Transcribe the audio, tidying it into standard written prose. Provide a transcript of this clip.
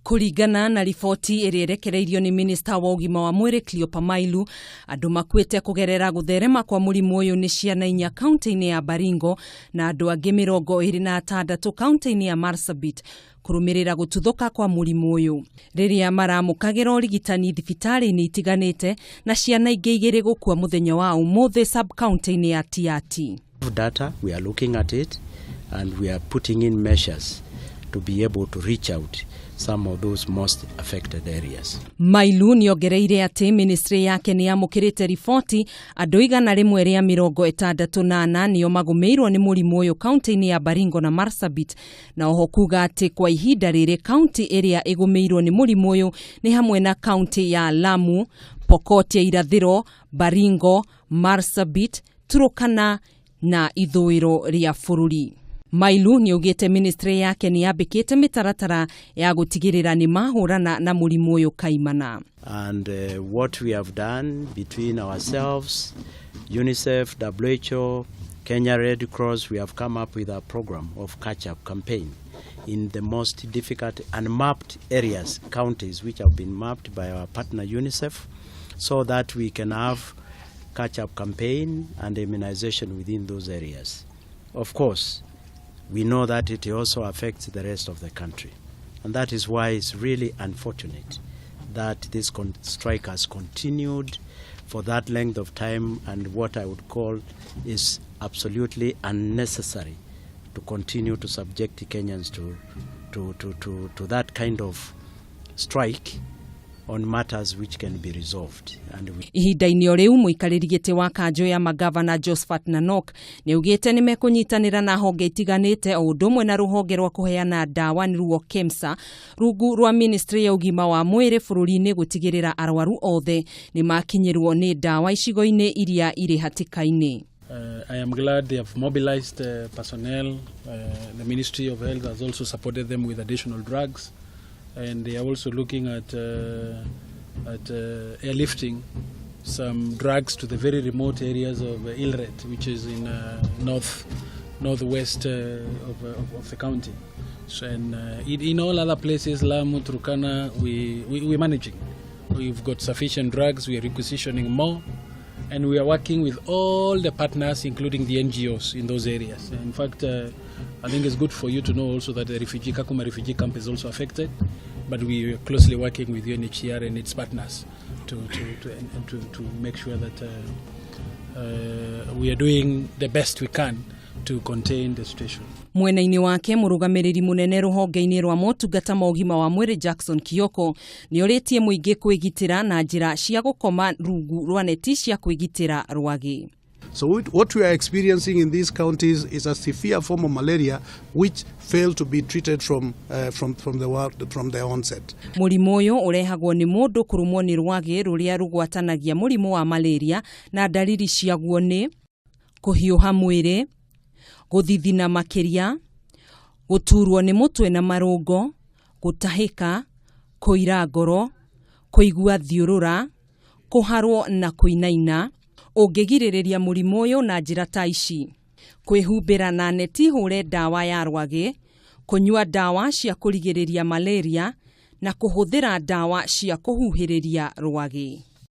Kuringana na riboti ĩrĩrekereirio ni minista wa ugima wa mwiri Mailu, andu makuite kugerera gutherema kwa murimu uyu ni ciana 4 kaunti-ini ya Baringo na andu angi 26 kaunti-ini ya Marsabit kurumirira gututhuka kwa murimu uyu. Riria maramukagira urigitani thibitari-ini itiganite na ciana ingi igiri gukua muthenya wa umuthi sub county-ini ya Tiati. Data, we are looking at it and we are putting in measures to be able to reach out some of those most affected areas. Mailu niongereire ati ministry yake ni yamukirite riboti andu igana rimwe ria mirongo itandatu na ana nio magumiirwo ni murimu uyu kaunti-ini ya Baringo na Marsabit, na oho kuga ati kwa ihinda riri kaunti iria igumiirwo ni murimu uyu ni hamwe na kaunti ya Lamu, Pokot ya irathiro, Baringo, Marsabit, Turkana na ithuiro ria bururi. Mailu ni ugite ministry yake ni yambikite mitaratara ya gutigirira ni mahurana na murimu uyu kaimana. And what we have done between ourselves, UNICEF, WHO, Kenya Red Cross, we have come up with a program of catch-up campaign in the most difficult unmapped areas, counties which have been mapped by our partner UNICEF, so that we can have catch-up campaign and immunization within those areas. Of course, we know that it also affects the rest of the country. And that is why it's really unfortunate that this strike has continued for that length of time, and what I would call is absolutely unnecessary to continue to subject the Kenyans to that kind of strike on matters which can be resolved. Ihinda-ini riu muikariri giti wa kanjo ya magavana Josephat Nanok ni ugite ni mekunyitanira na honge itiganite o ndumwe na ruhonge rwa kuheana dawa ni ruo KEMSA rungu rwa ministry ya ugima wa mwiri bururi-ini gutigirira arwaru othe ni makinyirwo ni dawa icigo-ini iria iri hatika-ini. I am glad they have mobilized personnel. The Ministry of Health has also supported them with additional drugs. And they are also looking at airlifting some drugs to the very remote areas of Ilret, which is in northwest of the county. So, and in all other places, Lamu, Turkana, we're managing. We've got sufficient drugs. We are requisitioning more, and we are working with all the partners, including the NGOs in those areas. In fact, I think it's good for you to know also that the Kakuma refugee camp is also affected, but we are closely working with UNHCR and its partners to make sure that we are doing the best we can to contain the situation. Mwena-ini wake murugamiriri munene ruhonge-ini rwa motungata ma ugima wa mwiri Jackson Kioko ni oritie muingi kwigitira na njira cia gukoma rungu rwa neti cia kwigitira rwagi. So what we are experiencing in these counties is a severe form of malaria which failed to be treated from the onset. Murimu uyu urehagwo ni mundu kurumwo ni rwagi ruria rugwatanagia murimu wa malaria, na dalili ciaguo ni kuhiuha mwiri, guthithina makiria, guturwo ni mutwe na marungo, gutahika, kuira ngoro, kuigua thiurura, kuharwo na kuinaina. Ungigiririria murimu uyu na njira ta ici: kwihumbira na neti hure dawa ya rwagi, kunyua dawa cia kurigiriria malaria na kuhuthira dawa cia kuhuhiriria rwagi.